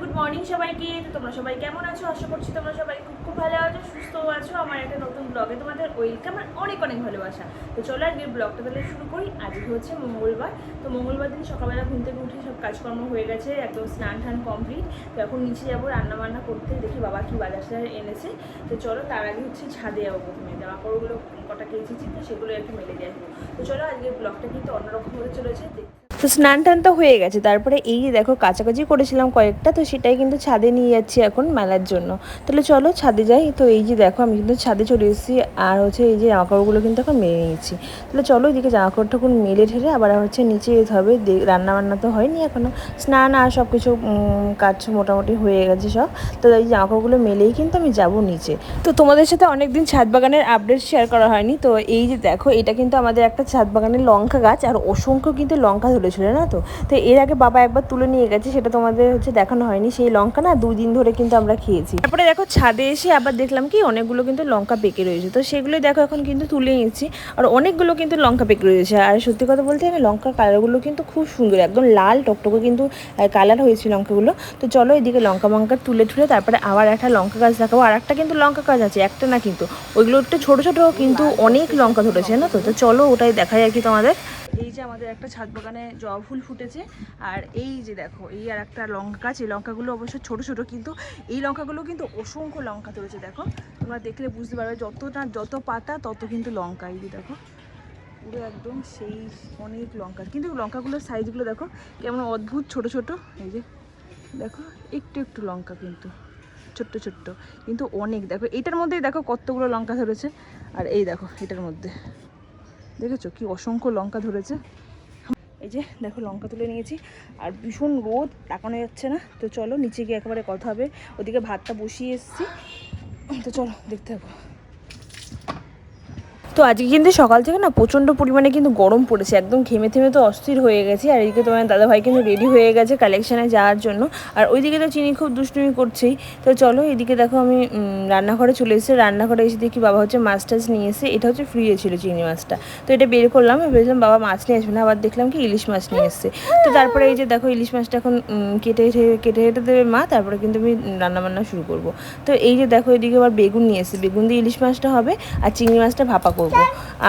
Good morning সবাইকে। তো তোমরা সবাই কেমন আছো? আশা করছি তোমরা সবাই খুব খুব ভালো আছো, সুস্থ আছো। আমার একটা নতুন ব্লগে তোমাদের ওয়েলকাম আর অনেক অনেক ভালোবাসা। তো চলো আজকে ব্লগটা তাহলে শুরু করি। আজকে হচ্ছে মঙ্গলবার। তো মঙ্গলবার দিন সকালবেলা ঘুম থেকে উঠে সব কাজকর্ম হয়ে গেছে, একদম স্নান টান কমপ্লিট। তো এখন নিচে যাবো রান্না বান্না করতে, দেখি বাবা কি বাজার এনেছে। তো চলো তার আগে হচ্ছে ছাদে যাবো। প্রথমে জামা কাপড়গুলো কটা কেচেছি, তো সেগুলো একটু মেলে দিয়ে আসবো। তো চলো আজকে ব্লগটা কিন্তু অন্যরকম হতে চলেছে। তো স্নান টান তো হয়ে গেছে, তারপরে এই যে দেখো কাচাকাচি করেছিলাম কয়েকটা, তো সেটাই কিন্তু ছাদে নিয়ে যাচ্ছি এখন মেলার জন্য। তাহলে চলো ছাদে যাই। তো এই যে দেখো আমি কিন্তু ছাদে চলে এসেছি, আর হচ্ছে এই যে জামাকাপড়গুলো কিন্তু এখন মেলে নিয়েছি। তাহলে চলো এদিকে জামাকাপড়টা এখন মেলে ঠেলে আবার হচ্ছে নিচে যেতে হবে। রান্নাবান্না তো হয়নি এখনও, স্নান আর সব কিছু কাজ মোটামুটি হয়ে গেছে সব। তো এই জামাকাপড়গুলো মেলেই কিন্তু আমি যাব নিচে। তো তোমাদের সাথে অনেকদিন ছাদ বাগানের আপডেট শেয়ার করা হয়নি। তো এই যে দেখো এটা কিন্তু আমাদের একটা ছাদ বাগানের লঙ্কা গাছ, আর অসংখ্য কিন্তু লঙ্কা ধরেছিল না। তো এর আগে বাবা একবার তুলে নিয়ে গেছে, সেটা তোমাদের হচ্ছে দেখানো হয়নি। সেই লঙ্কা না 2 দিন ধরে কিন্তু আমরা খেয়েছি। তারপরে দেখো ছাদে এসে আবার দেখলাম কি অনেকগুলো কিন্তু লঙ্কা পেকে রয়েছে, তো সেগুলোই দেখো এখন কিন্তু তুলে নিচ্ছি। আর অনেকগুলো কিন্তু লঙ্কা পেকে রয়েছে, আর সত্যি কথা বলতে গেলে লঙ্কার কালারগুলো কিন্তু খুব সুন্দর, একদম লাল টকটকে কিন্তু কালার হয়েছে লঙ্কাগুলো। তো চলো এদিকে লঙ্কা তুলে ঠুলে তারপরে আবার একটা লঙ্কা গাছ দেখাবো। আর একটা কিন্তু লঙ্কা গাছ আছে, একটা না কিন্তু, ওইগুলো একটু ছোটো ছোটো কিন্তু অনেক লঙ্কা ধরেছে না। তো চলো ওটাই দেখাই আর কি তোমাদের। এই যে আমাদের একটা ছাদ বাগানে জবা ফুল ফুটেছে, আর এই যে দেখো এই আর একটা লঙ্কা গাছ। এই লঙ্কাগুলো অবশ্য ছোট ছোট, কিন্তু এই লঙ্কাগুলো কিন্তু অসংখ্য লঙ্কা ধরেছে। দেখো তোমরা দেখলে বুঝতে পারবে, যত পাতা তত কিন্তু লঙ্কা। এই যে দেখো পুরো একদম সেই অনেক লঙ্কা, কিন্তু লঙ্কাগুলোর সাইজগুলো দেখো কেমন অদ্ভুত ছোট ছোট। এই যে দেখো একটু একটু লঙ্কা কিন্তু ছোট্ট ছোট্ট, কিন্তু অনেক। দেখো এটার মধ্যেই দেখো কতগুলো লঙ্কা ধরেছে, আর এই দেখো এটার মধ্যে দেখেছো কি অসংখ্য লঙ্কা ধরেছে। এই যে দেখো লঙ্কা তুলে নিয়েছি, আর ভীষণ রোদ, তাকানো যাচ্ছে না। তো চলো নিচে গিয়ে একেবারে কথা হবে। ওদিকে ভাতটা বসিয়ে এসেছি, তো চলো দেখতে থাকো। তো আজকে কিন্তু সকাল থেকে না প্রচণ্ড পরিমাণে কিন্তু গরম পড়েছে, একদম ঘেমে থেমে তো অস্থির হয়ে গেছি। আর এদিকে তোমার দাদাভাই কিন্তু রেডি হয়ে গেছে কালেকশানে যাওয়ার জন্য, আর ওইদিকে তো চিনি খুব দুষ্টুমি করছেই। তো চলো এদিকে দেখো আমি রান্নাঘরে চলে এসেছি। রান্নাঘরে এসে দেখি বাবা হচ্ছে মাছ টাছ নিয়ে এসে, এটা হচ্ছে ফ্রিজে ছিল চিংড়ি মাছটা। তো এটা বের করলাম, ভেবেছিলাম বাবা মাছ নিয়ে আসবে না, আবার দেখলাম কি ইলিশ মাছ নিয়ে এসছে। তো তারপরে এই যে দেখো ইলিশ মাছটা এখন কেটে দেবে মা, তারপরে কিন্তু আমি রান্নাবান্না শুরু করব। তো এই যে দেখো এদিকে আবার বেগুন নিয়ে এসছে, বেগুন দিয়ে ইলিশ মাছটা হবে, আর চিংড়ি মাছটা ভাপা করবো,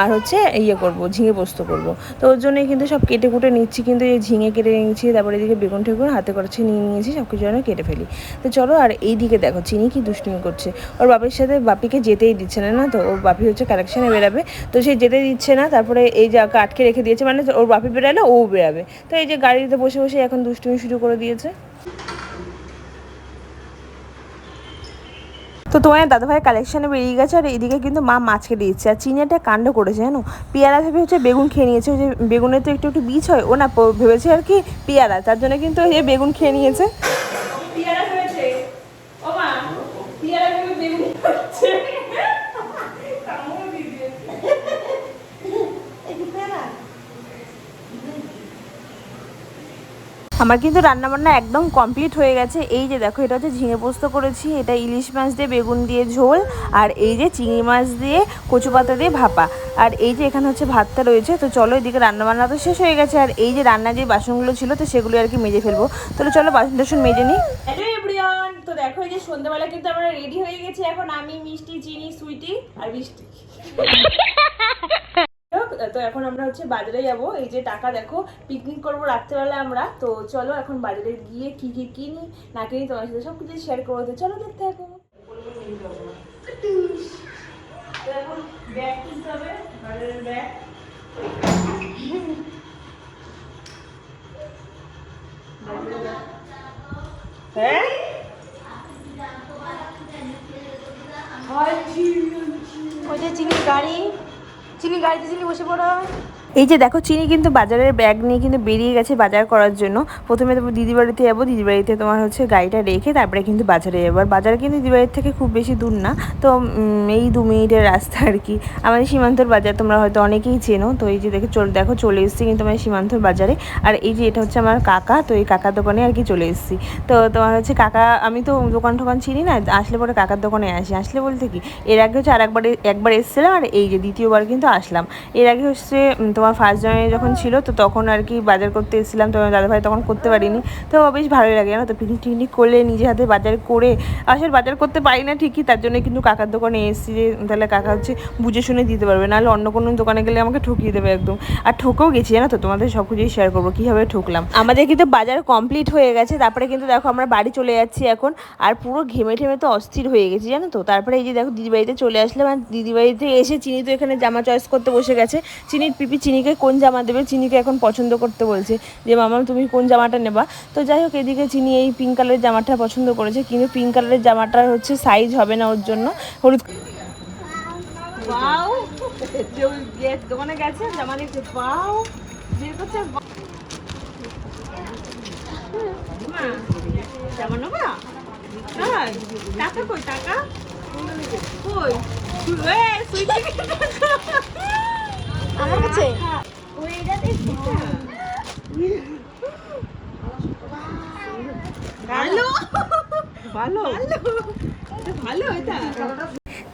আর হচ্ছে করবো ঝিঙে পোস্ত করবো। তো ওর জন্যই কিন্তু সব কেটে কুটে নিচ্ছি, কিন্তু এই ঝিঙে কেটে নিচ্ছি, তারপরে এদিকে বেগুন ঠেগুন হাতে করেছে নিয়ে নিয়েছি, সব কিছু যেন কেটে ফেলি। তো চলো, আর এই দিকে দেখো চিনি কি দুষ্টুমি করছে, ওর বাপির সাথে বাপিকে যেতেই দিচ্ছে না। তো ওর বাপি হচ্ছে কালেকশানে বেরাবে, তো সে যেতে দিচ্ছে না। তারপরে এই যে আটকে রেখে দিয়েছে, মানে ওর বাপি বেরালে ও বেরাবে। তো এই যে গাড়িতে বসে বসে এখন দুষ্টুমি শুরু করে দিয়েছে। তো তোমার দাদাভাই কালেকশানে বেরিয়ে গেছে, আর এইদিকে কিন্তু মা মাছ কেটে দিচ্ছে। আর চিনি একটা কাণ্ড করেছে জানো, পেয়ারা ভেবে হচ্ছে বেগুন খেয়ে নিয়েছে। ওই যে বেগুনের তো একটু একটু বীজ হয়, ও না ভেবেছে আর কি পেয়ারা, তার জন্য কিন্তু এই বেগুন খেয়ে নিয়েছে। পেয়ারা ভেবেছে, ও মা পেয়ারা ভেবে বেগুন খাচ্ছে। আমার কিন্তু রান্নাবান্না একদম কমপ্লিট হয়ে গেছে। এই যে দেখো এটা হচ্ছে ঝিঙে পোস্ত করেছি, এটা ইলিশ মাছ দিয়ে বেগুন দিয়ে ঝোল, আর এই যে চিংড়ি মাছ দিয়ে কচু পাতা দিয়ে ভাপা, আর এই যে এখানে হচ্ছে ভাতটা রয়েছে। তো চলো এদিকে রান্নাবান্না তো শেষ হয়ে গেছে, আর এই যে রান্না যে বাসনগুলো ছিল তো সেগুলো আর কি মেজে ফেলবো। তাহলে চলো বাসন টাসন মেজে নিই। হ্যালো এভরিওয়ান, তো দেখো এই যে সন্ধ্যাবেলা কিন্তু আমরা রেডি হয়ে গেছি। এখন আমি, মিষ্টি, চিনি, সুইটি আর বৃষ্টি। তো এখন আমরা হচ্ছে বাজারে যাব। এই যে টাকা দেখো, পিকনিক করবো রাত্রেবেলা আমরা। তো চলো এখন বাজারে গিয়ে কি কি কিনি না কিনি তোমার সাথে সব কিছু শেয়ার করবো। তো চলো দেখতে থাকো। এখন ব্যাগ কিনতে হবে, বাজারের ব্যাগ। হ্যাঁ ওই যে চিনির গাড়ি, চিনি গাড়িতে চিনি বসে পড়ো। এই যে দেখো চিনি কিন্তু বাজারের ব্যাগ নিয়ে কিন্তু বেরিয়ে গেছে বাজার করার জন্য। প্রথমে তো দিদি বাড়িতে যাবো, দিদি বাড়িতে তোমার হচ্ছে গাড়িটা রেখে তারপরে কিন্তু বাজারে যাবো। আর বাজার কিন্তু দিদি বাড়ির থেকে খুব বেশি দূর না, তো এই 2 মিনিটের রাস্তা আর কি। আমাদের সীমান্তর বাজার তোমরা হয়তো অনেকেই চেনো। তো এই যে দেখো চলে এসেছি কিন্তু আমার সীমান্তর বাজারে। আর এই যে এটা হচ্ছে আমার কাকা, তো এই কাকার দোকানে আর কি চলে এসেছি। তো তোমার হচ্ছে কাকা, আমি তো দোকান টোকান চিনি না, আসলে পরে কাকার দোকানে আসলে বলতে কি এর আগে হচ্ছে একবার এসেছিলাম, আর এই যে দ্বিতীয়বার কিন্তু আসলাম। এর আগে হচ্ছে তোমার তোমার ফার্স্ট জানুয়ারি যখন ছিল তো তখন আর কি বাজার করতে এসেছিলাম, তো দাদাভাই তখন করতে পারিনি। তো বেশ ভালোই লাগে না তো পিকনিক টিকনিক করলে নিজে হাতে বাজার করে। আসলে বাজার করতে পারি না ঠিকই, তার জন্য কিন্তু কাকার দোকানে এসেছি যে তাহলে কাকা হচ্ছে বুঝে শুনে দিতে পারবে, নাহলে অন্য কোনো দোকানে গেলে আমাকে ঠকিয়ে দেবে একদম। আর ঠকেও গেছি জানো তো, তোমাদের সব কিছুই শেয়ার করবো কীভাবে ঠকলাম। আমাদের কিন্তু বাজার কমপ্লিট হয়ে গেছে, তারপরে কিন্তু দেখো আমরা বাড়ি চলে যাচ্ছি এখন। আর পুরো ঘেমে ঠেমে তো অস্থির হয়ে গেছি জানো তো। তারপরে এই যে দেখো দিদিবাড়িতে চলে আসলাম, আর দিদিবাড়িতে এসে চিনি তো এখানে জামা চয়েস করতে বসে গেছে। চিনির পিপি চিনিকে কোন জামা দেবে, চিনিকে এখন পছন্দ করতে বলছে যে মামা তুমি কোন জামাটা নেবা। তো যাই হোক এদিকে চিনি এই পিঙ্ক কালারের জামাটা পছন্দ করেছে, কিন্তু পিঙ্ক কালারের জামাটা হচ্ছে সাইজ হবে না ওর জন্য। হলুদ পাও দোকানে গেছে জামা দেখছে পাও যে করছে জামা নেবা। টাকা কই, টাকা কই আমার কাছে ভালো ভালো ভালো এটা।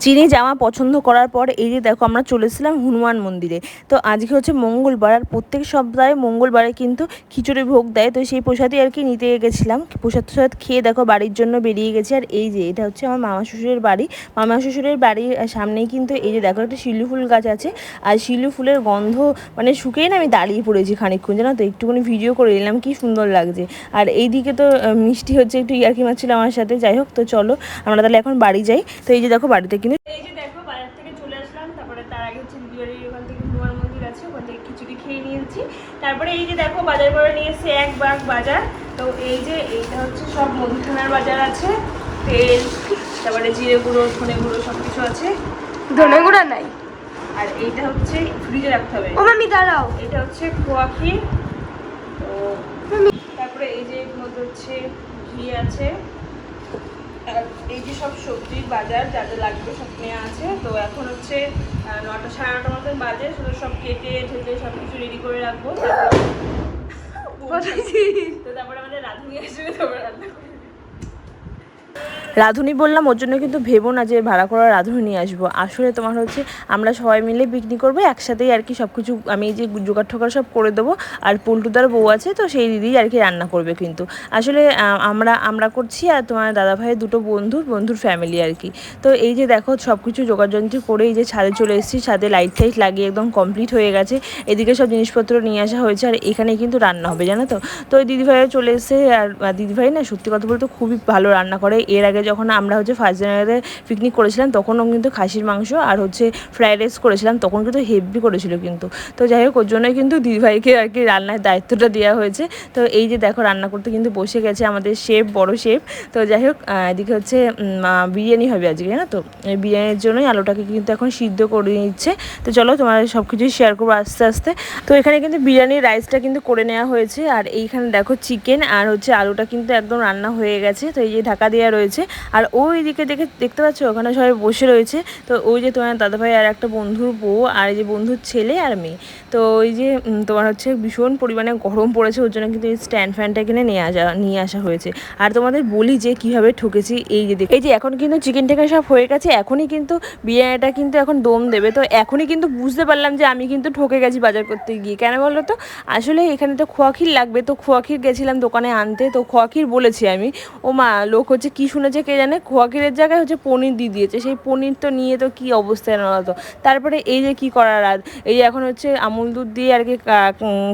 চিনি জামা পছন্দ করার পর এই যে দেখো আমরা চলেছিলাম হনুমান মন্দিরে। তো আজকে হচ্ছে মঙ্গলবার, আর প্রত্যেক সপ্তাহে মঙ্গলবারে কিন্তু খিচুড়ি ভোগ দেয়, তো সেই প্রসাদই আর কি নিতে গেছিলাম। প্রসাদ খেয়ে দেখো বাড়ির জন্য বেরিয়ে গেছি। আর এই যে এটা হচ্ছে আমার মামা শ্বশুরের বাড়ি। মামা শ্বশুরের বাড়ির সামনেই কিন্তু এই যে দেখো একটা শিলু ফুল গাছ আছে, আর শিলু ফুলের গন্ধ মানে শুকিয়ে না আমি দাঁড়িয়ে পড়েছি খানিকক্ষণ জানো তো, একটুখানি ভিডিও করে নিলাম, কি সুন্দর লাগছে। আর এইদিকে তো মিষ্টি হচ্ছে একটু ইয়ার্কি মারছিল আমার সাথে। যাই হোক তো চলো আমরা তাহলে এখন বাড়ি যাই। তো এই যে দেখো বাড়িতে কিন্তু এই যে দেখো বাজার থেকে চলে আসলাম, তারপরে তার আগে হচ্ছে দিদিবাড়ির ওখান থেকে হনুমান মন্দির আছে, ওখান থেকে খিচুড়ি খেয়ে নিয়েছি। তারপরে এই যে দেখো বাজার করে নিয়ে এসে এক বাগ বাজার। তো এই যে এইটা হচ্ছে সব মুদিখানার বাজার আছে, তেল, তারপরে জিরে গুঁড়ো, ধনে গুঁড়ো সব কিছু আছে। ধনে গুঁড়া নাই, আর এইটা হচ্ছে ফ্রিজে রাখতে হবে। ও মামি দাঁড়াও, এটা হচ্ছে খোয়া ক্ষীর। তো তারপরে এই যে এর মধ্যে হচ্ছে ঘি আছে, আর এই যে সব সবজির বাজার যা যা লাগবে সব নেওয়া আছে। তো এখন হচ্ছে 9টা সাড়ে 9টার মতন বাজে, শুধু সব কেটে ঠেটে সব কিছু রেডি করে রাখবো। তো তারপরে আমাদের রাঁধুনি আসবে, তারপরে রান্না করবো। রাঁধুনি বললাম ওর জন্য কিন্তু ভেবো না যে ভাড়া করা রাঁধুনি নিয়ে আসবো। আসলে তোমার হচ্ছে আমরা সবাই মিলে পিকনিক করবো একসাথেই আর কি, সব কিছু আমি যে জোগাড় ঠোগাড় সব করে দেবো। আর পল্টুদার বউ আছে, তো সেই দিদি আর কি রান্না করবে। কিন্তু আসলে আমরা করছি, আর তোমার দাদাভাইয়ের দুটো বন্ধুর ফ্যামিলি আর কি। তো এই যে দেখো সব কিছু জোগাড়যন্ত্র করে এই যে ছাদে চলে এসেছি, ছাদে লাইট টাইট লাগিয়ে একদম কমপ্লিট হয়ে গেছে। এদিকে সব জিনিসপত্র নিয়ে আসা হয়েছে, আর এখানে কিন্তু রান্না হবে জানো তো। তো ওই দিদিভাইও চলে এসেছে, আর দিদিভাই না সত্যি কথা বলতে খুবই ভালো রান্না করে। এর আগে যখন আমরা হচ্ছে ফার্স্ট জানুয়ারিতে পিকনিক করেছিলাম তখনও কিন্তু খাসির মাংস আর হচ্ছে ফ্রাইড রাইস করেছিলাম, তখন কিন্তু হেভি করেছিল কিন্তু। তো যাই হোক ওর জন্যই কিন্তু দিদিভাইকে আর কি রান্নার দায়িত্বটা দেওয়া হয়েছে। তো এই যে দেখো রান্না করতে কিন্তু বসে গেছে আমাদের শেফ, বড় শেফ। তো যাই হোক এদিকে হচ্ছে বিরিয়ানি হবে আজকে জানো তো, বিরিয়ানির জন্যই আলুটাকে কিন্তু এখন সিদ্ধ করে নিচ্ছে। তো চলো তোমার সব কিছুই শেয়ার করবো আস্তে আস্তে। তো এখানে কিন্তু বিরিয়ানির রাইসটা কিন্তু করে নেওয়া হয়েছে, আর এইখানে দেখো চিকেন আর হচ্ছে আলুটা কিন্তু একদম রান্না হয়ে গেছে। তো এই যে ঢাকা দেওয়া রয়েছে, আর ওই দিকে দেখতে পাচ্ছ ওখানে সবাই বসে রয়েছে। তো ওই যে তোমার দাদাভাই আর একটা বন্ধুর বউ, আর এই যে বন্ধুর ছেলে আর মেয়ে। তো ওই যে তোমার হচ্ছে ভীষণ পরিমাণে গরম পড়েছে, ওর জন্য কিন্তু এই স্ট্যান্ড ফ্যানটা এখানে নিয়ে আসা হয়েছে। আর তোমাদের বলি যে কীভাবে ঠকেছি, এই যে এখন কিন্তু চিকেন টেকা সব হয়ে গেছে, এখনই কিন্তু বিরিয়ানিটা কিন্তু এখন দম দেবে। তো এখনই কিন্তু বুঝতে পারলাম যে আমি কিন্তু ঠকে গেছি বাজার করতে গিয়ে। কেন বলো তো, আসলে এখানে তো খোয়া ক্ষীর লাগবে, তো খোয়া ক্ষীর গেছিলাম দোকানে আনতে। তো খোয়া ক্ষীর বলেছি আমি, ও মা লোক হচ্ছে কী শুনেছে কে জানে, খোয়া ক্ষীরের জায়গায় হচ্ছে পনির দিয়ে দিয়েছে। সেই পনির তো নিয়ে তো কী অবস্থায় না তো। তারপরে এই যে কী করার, আর এই যে এখন হচ্ছে আমুল দুধ দিয়ে আর কি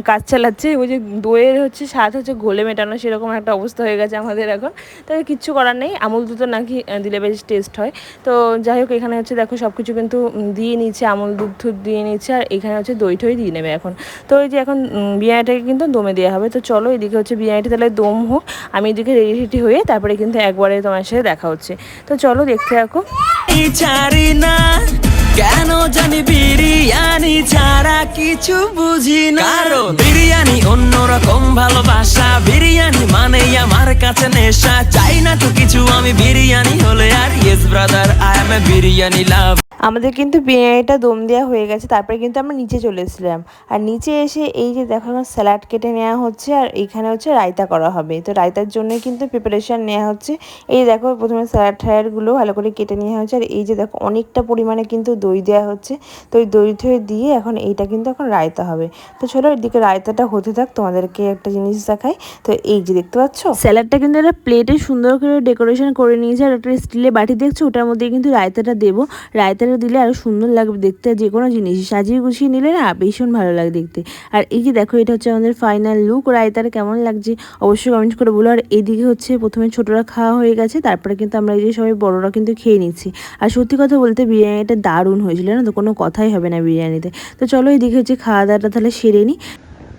কাজ চালাচ্ছে। ওই যে দইয়ের হচ্ছে স্বাদ হচ্ছে ঘোলে মেটানো, সেরকম একটা অবস্থা হয়ে গেছে আমাদের এখন। তো কিচ্ছু করার নেই, আমুল দুধও নাকি দিলে বেশ টেস্ট হয়। তো যাই হোক এখানে হচ্ছে দেখো সব কিছু কিন্তু দিয়ে নিচ্ছে, আমুল দুধ দিয়ে নিচ্ছে, আর এখানে হচ্ছে দই ঠই দিয়ে নেবে এখন। তো এই যে এখন বিরিয়ানিটাকে কিন্তু দমে দেওয়া হবে। তো চলো এদিকে হচ্ছে বিরিয়ানিটা তাহলে দম হোক, আমি এদিকে রেডি হয়ে তারপরে কিন্তু একবারে তোমার সাথে দেখা হচ্ছে। তো চলো দেখতে থাকো। কেন জানি বিরিয়ানি ছাড়া কিছু বুঝি না, কারণ বিরিয়ানি অন্যরকম ভালোবাসা, বিরিয়ানি মানে আমার কাছে নেশা। চাই না তো কিছু আমি বিরিয়ানি হলে আর, yes brother I M A biryani লাভ। আমাদের কিন্তু বিরিয়ানিটা দম দেওয়া হয়ে গেছে, তারপরে কিন্তু আমরা নিচে চলে এসেছিলাম। আর নিচে এসে এই যে দেখো এখন স্যালাড কেটে নেওয়া হচ্ছে, আর এইখানে হচ্ছে রায়তা করা হবে। তো রায়তার জন্য কিন্তু প্রিপারেশান নেওয়া হচ্ছে। এই দেখো প্রথমে স্যালাডগুলো ভালো করে কেটে নেওয়া হচ্ছে, আর এই যে দেখো অনেকটা পরিমাণে কিন্তু দই দেওয়া হচ্ছে। তো ওই দই ঠই দিয়ে এখন এইটা কিন্তু এখন রায়তা হবে। তো চলো এদিকে রায়তাটা হতে থাক, তোমাদেরকে একটা জিনিস দেখাই। তো এই যে দেখতে পাচ্ছ স্যালাডটা কিন্তু একটা প্লেটে সুন্দর করে ডেকোরেশন করে নিয়েছে, আর একটা স্টিলের বাটি দেখছো, ওটার মধ্যে কিন্তু রায়তাটা দেবো। রায়তাটা দিলে আরও সুন্দর লাগবে দেখতে, যে কোনো জিনিস সাজিয়ে গুছিয়ে নিলে না ভীষণ ভালো লাগে দেখতে। আর এই যে দেখো এটা হচ্ছে আমাদের ফাইনাল লুক। রায়তাটা কেমন লাগছে অবশ্যই কমেন্ট করে বলো। আর এইদিকে হচ্ছে প্রথমে ছোটরা খাওয়া হয়ে গেছে, তারপরে কিন্তু আমরা এই যে সবাই বড়রা কিন্তু খেয়ে নিচ্ছি। আর সত্যি কথা বলতে বিরিয়ানিটা দারুণ হয়েছিল না, তো কোনো কথাই হবে না বিরিয়ানিতে। তো চলো এইদিকে হচ্ছে খাওয়া দাওয়াটা তাহলে সেরে নিই।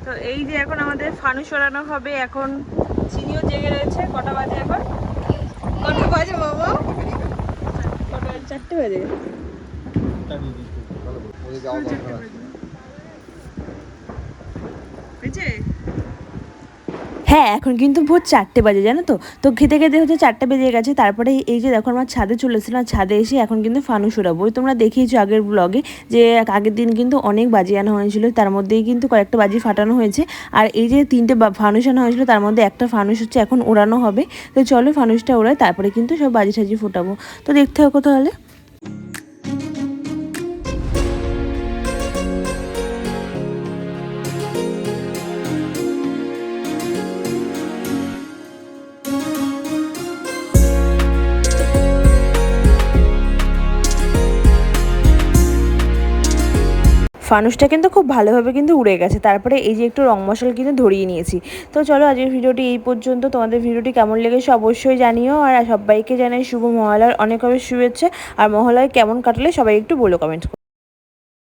তো এই যে এখন আমাদের ফানুস ওড়ানো হবে, এখন চিনিও জেগে রয়েছে। কটা বাজে এখন? কটা বাজে বাবা? কটা বাজে? 4টে বাজে। হ্যাঁ এখন কিন্তু ভোর 4টে বাজে জানো তো। তো খেতে খেতে হচ্ছে 4টে বেজে গেছে। তারপরে এই যে দেখো আমার ছাদে চলে এসেছিলাম, ছাদে এসে এখন কিন্তু ফানুস ওড়াবো। ওই তোমরা দেখিয়েছো আগের ব্লগে যে আগের দিন কিন্তু অনেক বাজি আনা হয়েছিল, তার মধ্যেই কিন্তু কয়েকটা বাজি ফাটানো হয়েছে। আর এই যে 3টে ফানুস আনা হয়েছিল, তার মধ্যে একটা ফানুস হচ্ছে এখন ওড়ানো হবে। তো চলো ফানুসটা ওড়াই, তারপরে কিন্তু সব বাজি সাজি ফোটাবো। তো দেখতে থাকো তাহলে। ফানুসটা কিন্তু খুব ভালোভাবে কিন্তু উড়ে গেছে। তারপরে এই যে একটু রং মশলা কিন্তু ধরিয়ে নিয়েছি। তো চলো আজকের ভিডিওটি এই পর্যন্ত। তোমাদের ভিডিওটি কেমন লেগেছে অবশ্যই জানিও, আর সবাইকে জানাই শুভ মহালয়ার অনেক অনেক শুভেচ্ছা। আর মহালয়া কেমন কাটলে সবাই একটু বলো কমেন্ট করে।